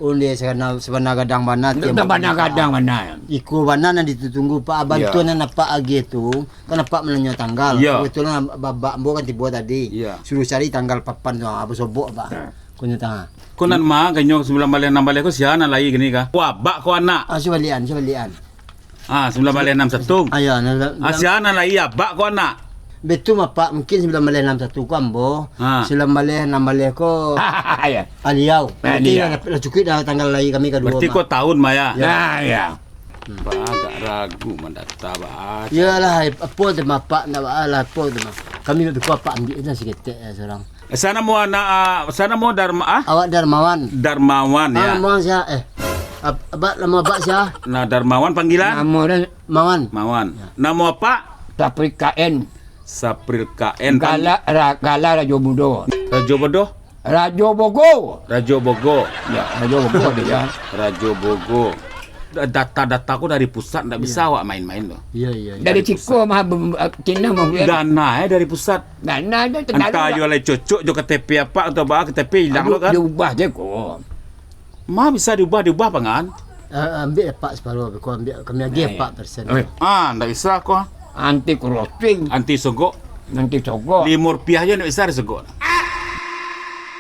Undi sebenarnya gadang mana Kadang mana. iku mana na ditunggu Pak bantuan na Pak agi itu kan Pak menanya tanggal kebetulan babak mbo kan tibo tadi suruh cari tanggal papan tuh apa sobok Pak kunya tengah kunan mah kanyo 9 balik 6 balik ko siya na lagi gini ka wabak ko ana sebalian 9 balik 61 ayo siya na lagi abak ko ana betul mah Pak mungkin 9 balik 61 kan bo 9 balik 6 balik ko aliau lah cukup dah tanggal lagi kami kedua berarti ko tahun maya Ya. agak ragu mendata ba iyalah apa tu mah Pak nak ala apa tu mah kami nak buat Pak ambil dah sikit seorang sana mo Dharma awak Darmawan ya Mawan sia abak lama abak sia nah Darmawan panggilan Mawan nama apa Tapi KN. Sapril KN Gala Rajo Budo. Rajo Bodo Rajo Bogo. Rajo Bogo Ya, Rajo Bogo dia. Rajo Bogo data ku dari pusat ndak bisa awak main-main loh iya Dari Ciko mah Cina mah dana dari pusat dana ada entah yo le cocok jo KTP apa atau bah KTP hilang lo kan diubah je kok. mah bisa diubah pangan ambil Pak separuh kau ambil kami lagi 4%. ndak bisa kok Anti crossing, anti sogok nanti cogok. Rp5 aja ndak bisa disogok